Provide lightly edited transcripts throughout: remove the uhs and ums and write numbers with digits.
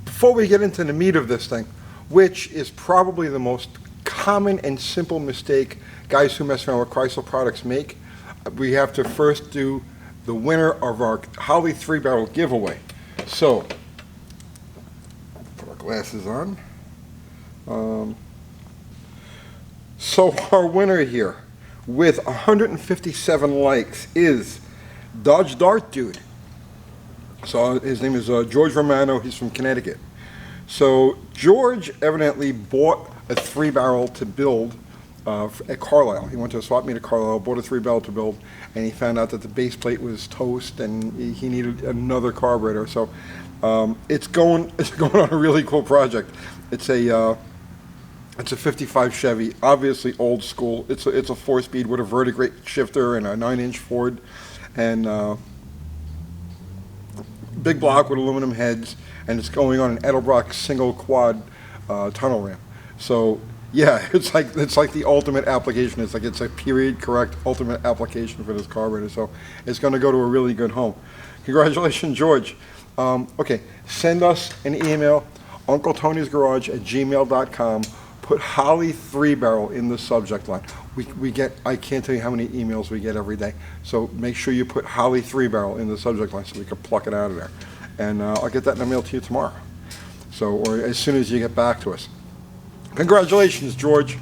before we get into the meat of this thing, which is probably the most common and simple mistake guys who mess around with Chrysler products make, we have to first do the winner of our Holley 3-barrel giveaway. So, put our glasses on. So our winner here with 157 likes is Dodge Dart Dude. So his name is George Romano. He's from Connecticut. So George evidently bought a 3-barrel to build at Carlisle. He went to a swap meet at Carlisle, bought a 3-barrel to build, and he found out that the base plate was toast and he needed another carburetor. So it's going on a really cool project. It's a 55 Chevy, obviously old school. It's a 4-speed with a vertigrate shifter and a 9-inch Ford, and big block with aluminum heads, and it's going on an Edelbrock single quad tunnel ramp. So yeah, it's like the ultimate application. It's a period correct ultimate application for this carburetor. So it's going to go to a really good home. Congratulations, George. Okay, send us an email, uncletonysgarage@gmail.com. Put Holley 3-barrel in the subject line. We get, I can't tell you how many emails we get every day. So make sure you put Holley 3-barrel in the subject line so we can pluck it out of there. And I'll get that in the mail to you tomorrow. So, or as soon as you get back to us. Congratulations, George.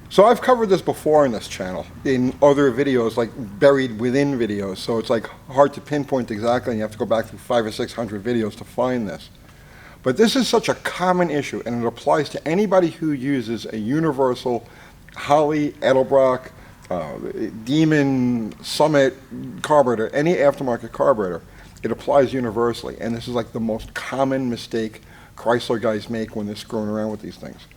So I've covered this before on this channel in other videos, like buried within videos. So it's like hard to pinpoint exactly, and you have to go back through 500 or 600 videos to find this. But this is such a common issue, and it applies to anybody who uses a universal Holley, Edelbrock, Demon, Summit carburetor, any aftermarket carburetor. It applies universally, and this is like the most common mistake Chrysler guys make when they're screwing around with these things.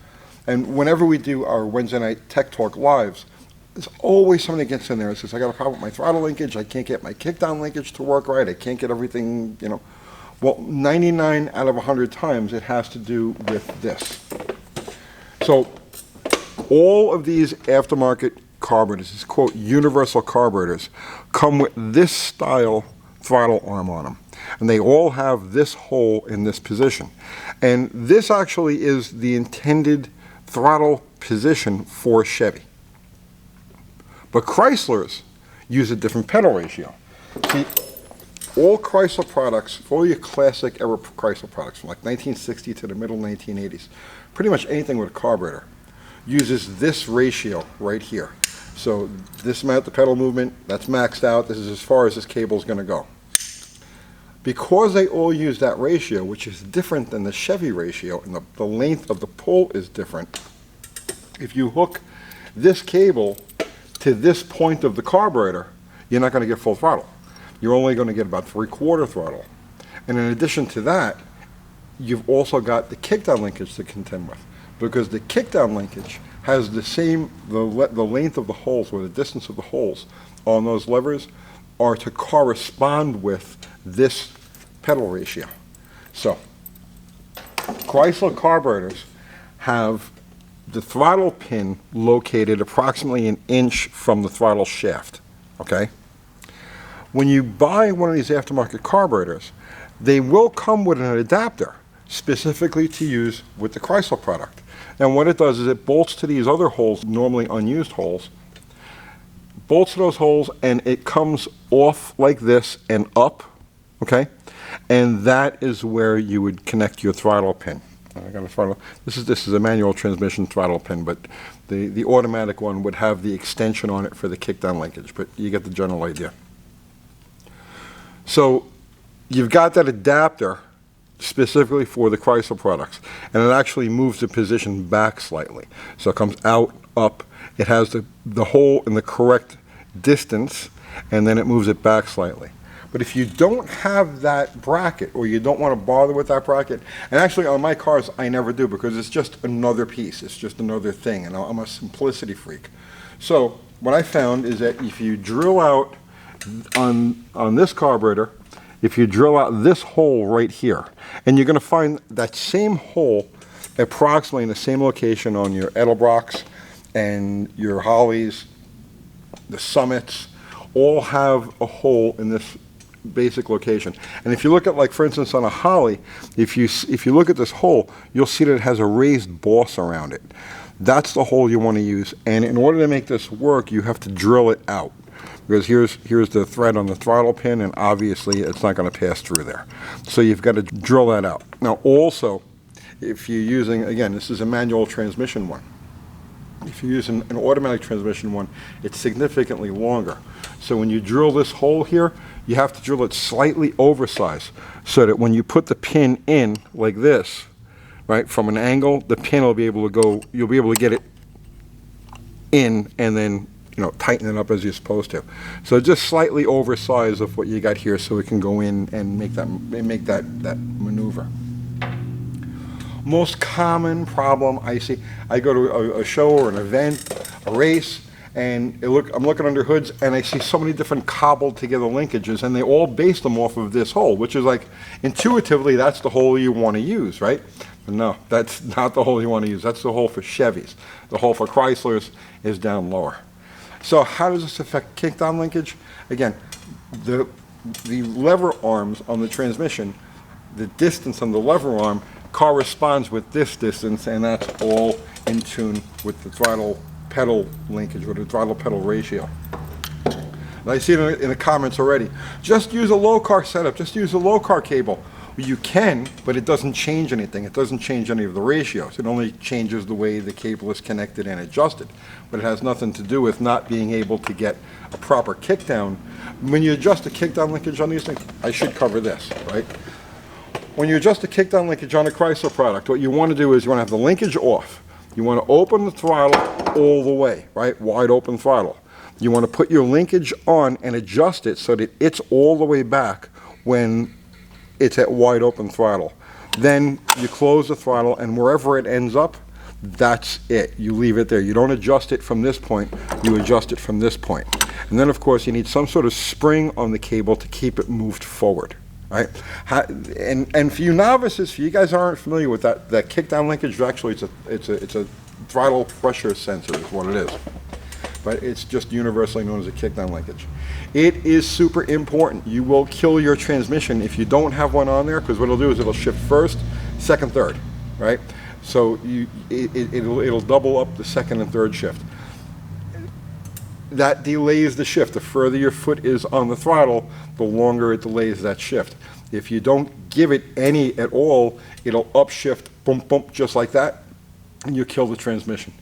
And whenever we do our Wednesday night Tech Talk lives, there's always somebody that gets in there and says, I got a problem with my throttle linkage, I can't get my kickdown linkage to work right, I can't get everything, you know. Well, 99 out of 100 times it has to do with this. So all of these aftermarket carburetors, these quote universal carburetors, come with this style throttle arm on them. And they all have this hole in this position. And this actually is the intended throttle position for Chevy. But Chryslers use a different pedal ratio. See, all Chrysler products, all your classic era Chrysler products from like 1960 to the middle 1980s, pretty much anything with a carburetor, uses this ratio right here. So this amount, the pedal movement, that's maxed out. This is as far as this cable is going to go. Because they all use that ratio, which is different than the Chevy ratio, and the length of the pull is different, if you hook this cable to this point of the carburetor, you're not going to get full throttle. You're only going to get about 3/4 throttle. And in addition to that, you've also got the kickdown linkage to contend with, because the kickdown linkage has the same, the length of the holes, or the distance of the holes on those levers are to correspond with this pedal ratio. So Chrysler carburetors have the throttle pin located approximately an inch from the throttle shaft, okay? When you buy one of these aftermarket carburetors, they will come with an adapter specifically to use with the Chrysler product. And what it does is it bolts to these other holes, normally unused holes, bolts to those holes, and it comes off like this and up, okay? And that is where you would connect your throttle pin. I got a throttle. This is a manual transmission throttle pin, but the automatic one would have the extension on it for the kickdown linkage, but you get the general idea. So you've got that adapter specifically for the Chrysler products, and it actually moves the position back slightly. So it comes out, up, it has the hole in the correct distance, and then it moves it back slightly. But if you don't have that bracket, or you don't want to bother with that bracket, and actually on my cars I never do, because it's just another piece, it's just another thing, and I'm a simplicity freak. So what I found is that if you drill out on this carburetor, if you drill out this hole right here, and you're going to find that same hole approximately in the same location on your Edelbrocks and your Holleys, the Summits, all have a hole in this basic location. And if you look at, like, for instance, on a Holley, if you look at this hole, you'll see that it has a raised boss around it. That's the hole you want to use. And in order to make this work, you have to drill it out. Because here's the thread on the throttle pin, and obviously it's not going to pass through there. So you've got to drill that out. Now also, if you're using, again, this is a manual transmission one. If you're using an automatic transmission one, it's significantly longer. So when you drill this hole here, you have to drill it slightly oversized so that when you put the pin in like this, right, from an angle, the pin will be able to go, you'll be able to get it in and then, you know, tighten it up as you're supposed to. So just slightly oversized of what you got here so it can go in and make that maneuver. Most common problem I see, I go to a show or an event, a race, and I'm looking under hoods and I see so many different cobbled together linkages, and they all base them off of this hole, which is like, intuitively, that's the hole you want to use, right? But no, that's not the hole you want to use. That's the hole for Chevys. The hole for Chryslers is down lower. So how does this affect kickdown linkage? Again, the lever arms on the transmission, the distance on the lever arm corresponds with this distance, and that's all in tune with the throttle pedal linkage, or the throttle pedal ratio. And I see it in the comments already. Just use a low car setup, just use a low car cable. Well, you can, but it doesn't change anything. It doesn't change any of the ratios. It only changes the way the cable is connected and adjusted. But it has nothing to do with not being able to get a proper kickdown. When you adjust the kickdown linkage on these things, I should cover this, right? When you adjust the kickdown linkage on a Chrysler product, what you want to do is you want to have the linkage off. You want to open the throttle all the way, right? Wide open throttle. You want to put your linkage on and adjust it so that it's all the way back when it's at wide open throttle. Then you close the throttle, and wherever it ends up, that's it. You leave it there. You don't adjust it from this point, you adjust it from this point. And then, of course, you need some sort of spring on the cable to keep it moved forward, right? And for you novices, for you guys who aren't familiar with that kickdown linkage, actually it's a throttle pressure sensor is what it is. But it's just universally known as a kickdown linkage. It is super important. You will kill your transmission if you don't have one on there, because what it'll do is it'll shift first, second, third, right? So it'll double up the second and third shift. That delays the shift. The further your foot is on the throttle, the longer it delays that shift. If you don't give it any at all, it'll upshift, boom, boom, just like that, and you kill the transmission.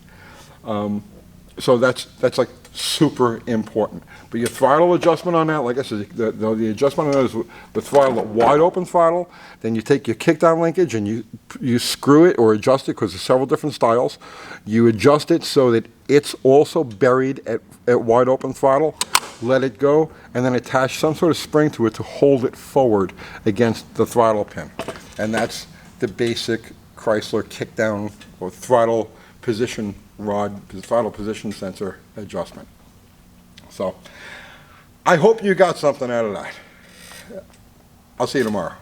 So that's like super important. But your throttle adjustment on that, like I said, the adjustment on that is the throttle, wide open throttle. Then you take your kickdown linkage and you screw it or adjust it, because there's several different styles. You adjust it so that it's also buried at wide open throttle. Let it go, and then attach some sort of spring to it to hold it forward against the throttle pin. And that's the basic Chrysler kickdown or throttle position rod, throttle position sensor adjustment. So I hope you got something out of that. I'll see you tomorrow.